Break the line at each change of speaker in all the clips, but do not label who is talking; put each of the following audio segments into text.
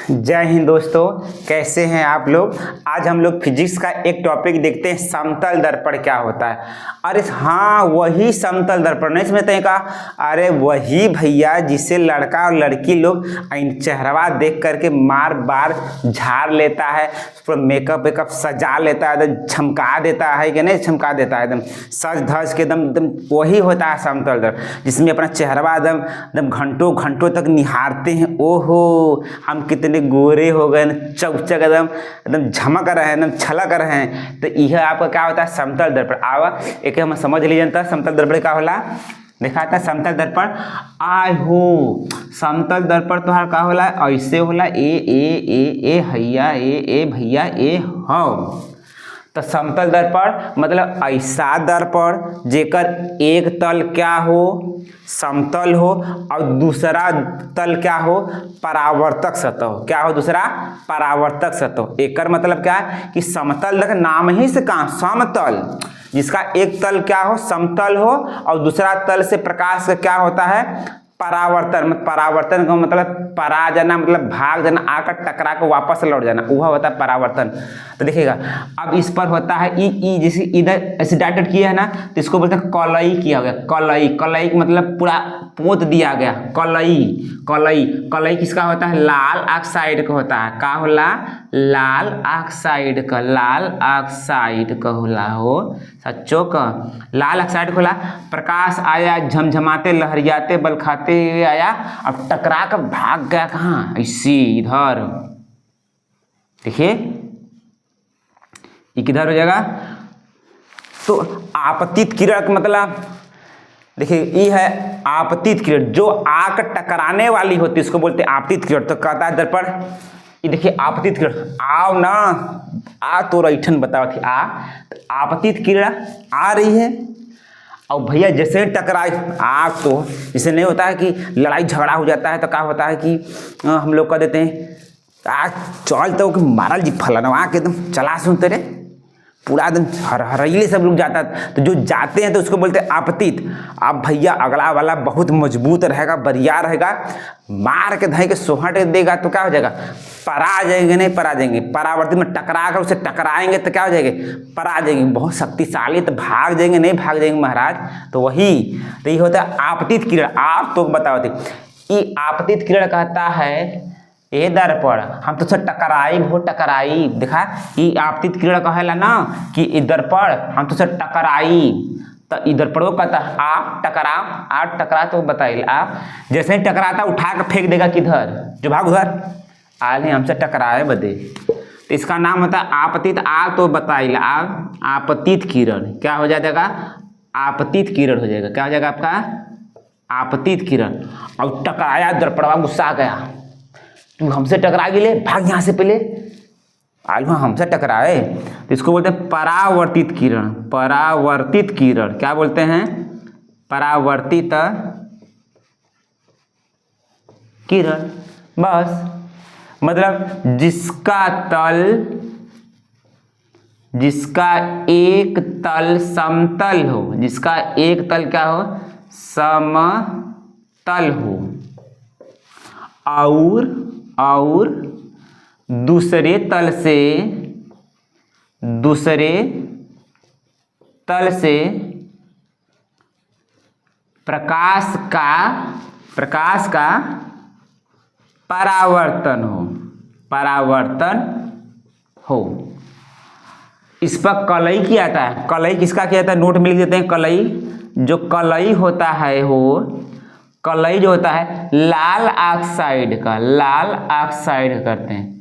जय हिंद दोस्तों, कैसे हैं आप लोग। आज हम लोग फिजिक्स का एक टॉपिक देखते हैं, समतल दर्पण क्या होता है। अरे हाँ, वही समतल दर्पण, नहीं समझते हैं का। अरे वही भैया जिसे लड़का और लड़की लोग चेहरा देख करके मार बार झाड़ लेता है, पूरा मेकअप वेकअप सजा लेता है, एकदम झमका देता है कि नहीं, झमका देता है एकदम सज धज के एकदम एकदम वही होता है समतल दर्पण, जिसमें अपना चेहरा एकदम एकदम घंटों घंटों तक निहारते हैं। ओहो, हम कितने गोरे हो गए, चौचक एकदम एकदम झमक रहे हैं, एकदम छलक रहे हैं। तो यह आपका क्या होता है, समतल दर्पण। आवा एक हम समझ लीजिए समतल दर्पण क्या होला। दिखाता समतल दर्पण। आय हो, समतल दर्पण तो का होला, ऐसे होला ए हैया ए भैया ए हो। तो समतल दर्पण मतलब ऐसा दर्पण जेकर एक तल क्या हो, समतल हो, और दूसरा तल क्या हो, परावर्तक सतह हो। क्या हो दूसरा, परावर्तक सतह। एकर मतलब क्या है कि समतल देख नाम ही से कहाँ, समतल, जिसका एक तल क्या हो, समतल हो, और दूसरा तल से प्रकाश का क्या होता है, परावर्तन। परावर्तन का मतलब परा जाना, मतलब भाग जाना, आकर टकरा कर वापस लौट जाना, वह होता है परावर्तन। तो देखिएगा अब इस पर होता है ई जैसे इधर ऐसे डायरेक्ट किया है ना, तो इसको बोलते हैं कलई किया गया। कलई, कलई मतलब पूरा पोत दिया गया। कलई, कलई, कलई किसका होता है, लाल ऑक्साइड का होता है। का होला, लाल ऑक्साइड का, लाल ऑक्साइड का होला हो, सच्चो का लाल ऑक्साइड खोला। प्रकाश आया झमझमाते लहरियाते बल खाते हुए आया, अब टकरा कर भाग गया कहाँ, ऐसे इधर। देखिए ये किधर हो जाएगा, तो आपतित किरण मतलब देखिए ये है आपतित किरण, जो आग टकराने वाली होती है इसको बोलते हैं आपतित किरण। तो कहता है दर्पण, ये देखिए आपतित किरण, आओ ना आ तो रईठन बताओ थी आ, तो आपतित किरण आ रही है, और भैया जैसे टकराई आग, तो जैसे नहीं होता है कि लड़ाई झगड़ा हो जाता है तो क्या होता है कि हम लोग कह देते हैं आज चल तो कि मारल जी फलाना के एकदम चला सुनते रे, पूरा एकदम हरहरैले सब लोग जाता है। तो जो जाते हैं तो उसको बोलते हैं आपतित। अब भैया अगला वाला बहुत मजबूत रहेगा, बढ़िया रहेगा, मार के धई के सोहट देगा तो क्या हो जाएगा, परा जाएंगे, नहीं परा जाएंगे। परावर्तित में टकरा कर उसे टकराएंगे तो क्या हो जाएंगे, परा जाएंगे। बहुत शक्तिशाली, तो भाग जाएंगे, नहीं भाग जाएंगे महाराज। तो वही तो ये होता है आपतित किरण। आप तो बताओ थे ये आपतित किरण कहता है ए दर्पण, हम तो सर टकराई हो टकराई, देखा ये आपतित किरण कहेला ना कि ये दर्पण हम तो सर टकराई। तो इधर पढ़ो कहता है आप टकरा, आप टकरा तो बताइए आप, जैसे ही टकराता उठा कर फेंक देगा किधर, जो भाग उधर आए हमसे टकराए बदे। तो इसका नाम होता है आपतित। आ तो बताइए आप आपतित किरण क्या हो जाएगा, आपतित किरण हो जाएगा। क्या हो जाएगा आपका, आपतित किरण। और टकराया दर्पणवा, गुस्सा आ गया, तू हमसे टकरा गिले, भाग यहाँ से पहले, आलू हमसे टकराए। तो इसको बोलते हैं परावर्तित किरण। परावर्तित किरण क्या बोलते हैं, परावर्तित किरण। बस मतलब जिसका एक तल समतल हो, जिसका एक तल क्या हो, समतल हो, और दूसरे तल से प्रकाश का परावर्तन हो। इस पर कलई किया जाता है। कलई किसका किया जाता है, नोट में लिख देते हैं। कलई, जो कलई होता है हो, कलई जो होता है लाल ऑक्साइड का, लाल ऑक्साइड करते हैं,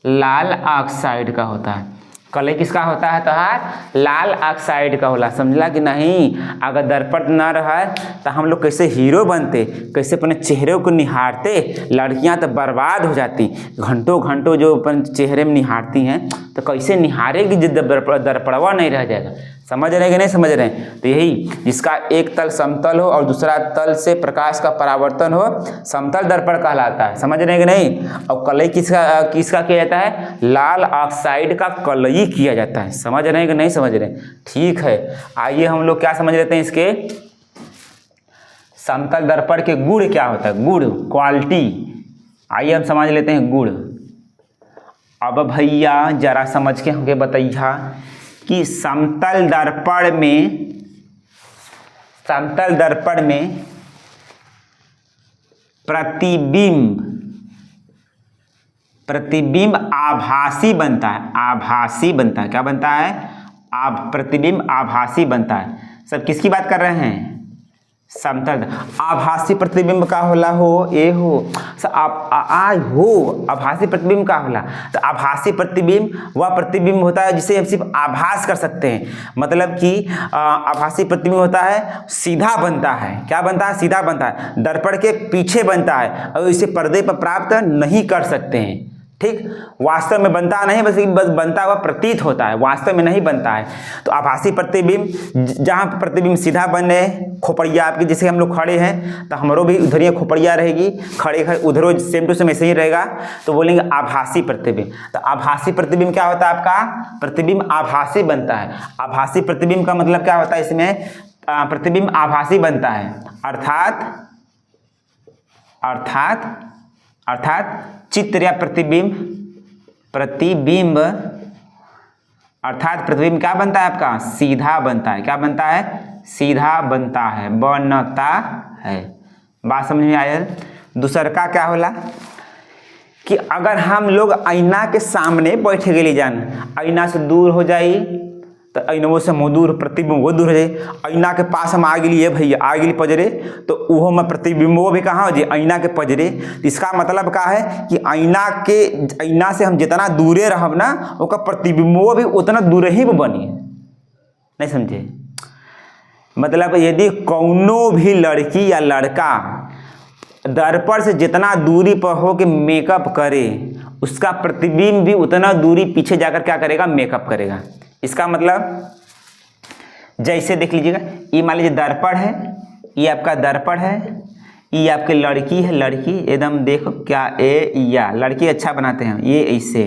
लाल ऑक्साइड का होता है। कलई किसका होता है, तो लाल ऑक्साइड का होला। समझला कि नहीं। अगर दर्पण न रहा तो हम लोग कैसे हीरो बनते, कैसे अपने चेहरे को निहारते। लड़कियां तो बर्बाद हो जाती, घंटों घंटों जो अपन चेहरे में निहारती हैं, तो कैसे निहारेगी जब दर्पणवा नहीं रह जाएगा। समझ रहे कि नहीं समझ रहे हैं। तो यही जिसका एक तल समतल हो और दूसरा तल से प्रकाश का परावर्तन हो, समतल दर्पण कहलाता है। समझ रहे कि नहीं। और कलई किसका किया जाता है, लाल ऑक्साइड का कलई किया जाता है। समझ रहे हैं कि नहीं समझ रहे। ठीक है, आइए हम लोग क्या समझ लेते हैं इसके समतल दर्पण के गुण क्या होता है, गुण क्वालिटी। आइए हम समझ लेते हैं गुण। अब भैया जरा समझ के हमके बताइए कि समतल दर्पण में प्रतिबिंब आभासी बनता है। क्या बनता है? प्रतिबिंब आभासी बनता है। सब किसकी बात कर रहे हैं? समतल। आभासी प्रतिबिंब का होला हो ए हो आभासी प्रतिबिंब का होला। तो आभासी प्रतिबिंब वह प्रतिबिंब होता है जिसे हम सिर्फ आभास कर सकते हैं। मतलब कि आभासी प्रतिबिंब होता है सीधा बनता है। क्या बनता है? सीधा बनता है, दर्पण के पीछे बनता है और इसे पर्दे पर प्राप्त नहीं कर सकते हैं। ठीक, वास्तव में बनता नहीं, बस बनता हुआ प्रतीत होता है, वास्तव में नहीं बनता है। तो आभासी प्रतिबिंब, जहाँ प्रतिबिंब सीधा बने, खोपड़िया आपकी जैसे हम लोग खड़े हैं तो हमारो भी उधर खोपड़िया रहेगी, खड़े उधरो सेम टू सेम ऐसे ही रहेगा, तो बोलेंगे आभासी प्रतिबिंब। तो आभासी प्रतिबिंब क्या होता है? आपका प्रतिबिंब आभासी बनता है। आभासी प्रतिबिंब का मतलब क्या होता है? इसमें प्रतिबिंब आभासी बनता है, अर्थात चित्र या प्रतिबिंब अर्थात प्रतिबिंब क्या बनता है आपका? सीधा बनता है। क्या बनता है? सीधा बनता है, बनता है। बात समझ में आया? दूसर का क्या होला कि अगर हम लोग आईना के सामने बैठ गेली जान, आईना से दूर हो जाई तो आईनवो से दूर, प्रतिबिंब वो दूर हो जाए। आईना के पास हम आ गई भैया, आ गई पजरे, तो वो में प्रतिबिंबो भी कहाँ हो जाए? आईना के पजरे। इसका मतलब क्या है कि आईना से हम जितना दूरे रहब ना, उसका प्रतिबिंबो भी उतना दूर ही बनी। नहीं समझे? मतलब यदि कौनो भी लड़की या लड़का दर्पण से जितना दूरी पर हो के मेकअप करे, उसका प्रतिबिंब भी उतना दूरी पीछे जाकर क्या करेगा? मेकअप करेगा। इसका मतलब जैसे देख लीजिएगा, ये मान लीजिए दर्पण है, ये आपका दर्पण है, ये आपकी लड़की है, लड़की एकदम देखो क्या या लड़की अच्छा बनाते हैं ये ऐसे,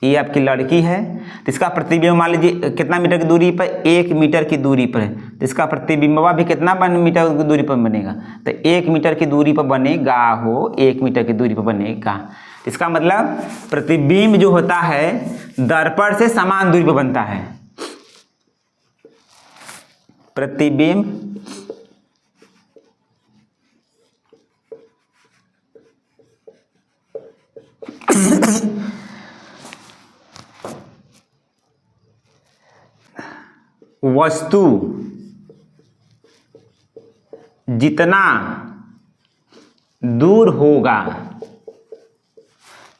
ये आपकी लड़की है। तो इसका प्रतिबिंब मान लीजिए कितना मीटर की दूरी पर? 1 मीटर की दूरी पर है। तो इसका प्रतिबिंबवा भी कितना मीटर की दूरी पर बनेगा? तो 1 मीटर की दूरी पर बनेगा हो, 1 मीटर की दूरी पर बनेगा। इसका मतलब प्रतिबिंब जो होता है दर्पण से समान दूरी पर बनता है। प्रतिबिंब वस्तु जितना दूर होगा,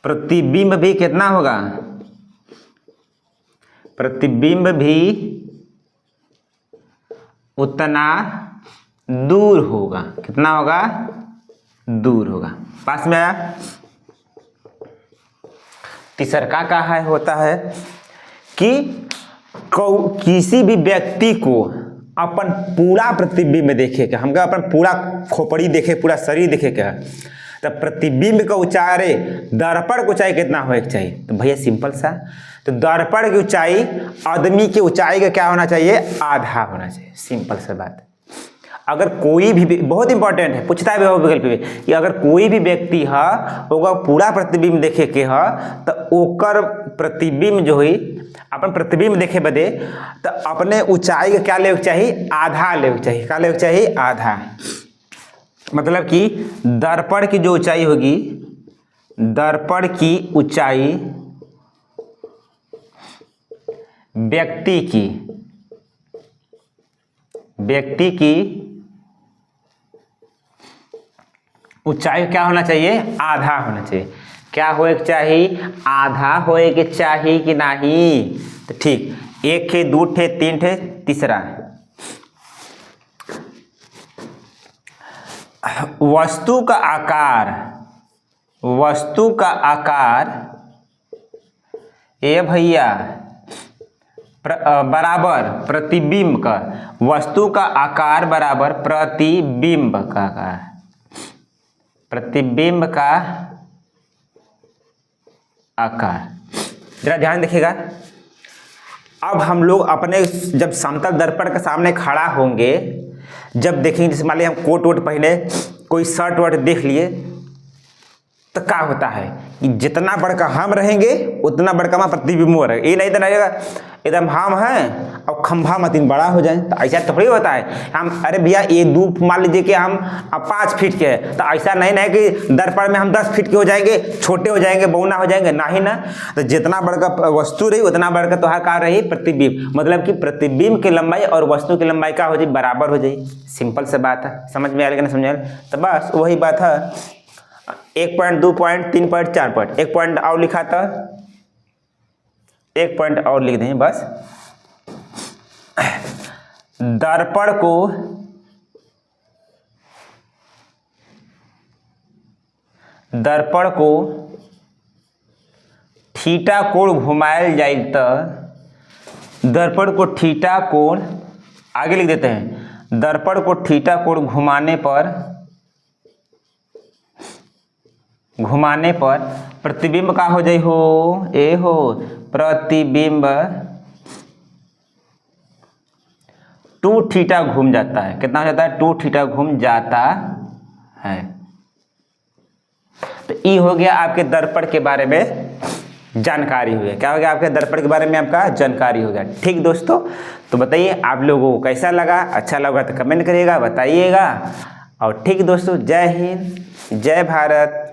प्रतिबिंब भी कितना होगा? प्रतिबिंब भी उतना दूर होगा। कितना होगा? दूर होगा। पास में आया? तीसरा का है होता है कि किसी भी व्यक्ति को अपन पूरा प्रतिबिंब देखे क्या, हमका अपन पूरा खोपड़ी देखे, पूरा शरीर देखे क्या, तो प्रतिबिंब का ऊंचाई, दर्पण की ऊंचाई कितना होना चाहिए? तो भैया सिंपल सा, तो दर्पण की ऊंचाई आदमी की ऊंचाई का क्या होना चाहिए? आधा होना चाहिए। सिंपल सा बात। अगर कोई भी, बहुत इंपॉर्टेंट है, पूछता है विकल्प में कि अगर कोई भी व्यक्ति है ओकर पूरा प्रतिबिंब देखे के है, तो ओकर प्रतिबिंब जो है अपन प्रतिबिंब देखे बदे तो अपने ऊंचाई का क्या लेके चाहिए? आधा लेके चाहिए। क्या लेके चाहिए? आधा। मतलब कि दर्पण की जो ऊंचाई होगी, दर्पण की ऊंचाई व्यक्ति की ऊंचाई क्या होना चाहिए? आधा होना चाहिए। क्या होए के चाहिए? आधा होए के चाहिए कि नहीं? तो ठीक, 1 थे, 2 थे, 3 थे, तीसरा वस्तु का आकार ये भैया बराबर प्रतिबिंब का, वस्तु का आकार बराबर प्रतिबिंब का आकार, प्रतिबिंब का आकार। जरा ध्यान देखिएगा। अब हम लोग अपने जब समतल दर्पण के सामने खड़ा होंगे, जब देखेंगे, जैसे मान लीजिए हम कोट वोट पहने, कोई शर्ट वर्ट देख लिए, तो क्या होता है कि जितना बड़का हम रहेंगे उतना बड़का वहाँ प्रतिबिंब हो रहेगा। ये नहीं तो रहेगा एकदम हम हैं और खंभा मतीन बड़ा हो जाए, तो ऐसा थोड़ी होता है। हम अरे भैया ये मान लीजिए कि हम 5 फीट के हैं, तो ऐसा नहीं ना कि दर्पण में हम 10 फीट के हो जाएंगे, छोटे हो जाएंगे, बौना हो जाएंगे, ना ही ना। तो जितना बड़का वस्तु रही उतना बड़का तो का रही प्रतिबिंब, मतलब कि प्रतिबिंब की लंबाई और वस्तु की लंबाई क्या हो जाए, बराबर हो जाए। सिंपल से बात है, समझ में आएगा ना, समझ में? तो बस वही बात है। 1 point 2 point 3 point 4 point, 1 point और लिखा था, 1 पॉइंट और लिख दें बस। दर्पण को थीटा कोण घुमायल जाए तो दर्पण को थीटा कोण, आगे लिख देते हैं, दर्पण को थीटा कोण घुमाने पर प्रतिबिंब का हो जाए हो, ए हो प्रतिबिंब 2 थीटा घूम जाता है। कितना हो जाता है? 2 थीटा घूम जाता है। तो ये हो गया आपके दर्पण के बारे में जानकारी हो गया। क्या हो गया? आपके दर्पण के बारे में आपका जानकारी हो गया। ठीक दोस्तों, तो बताइए आप लोगों को कैसा लगा? अच्छा लगा तो कमेंट करिएगा, बताइएगा। और ठीक दोस्तों, जय हिंद, जय भारत।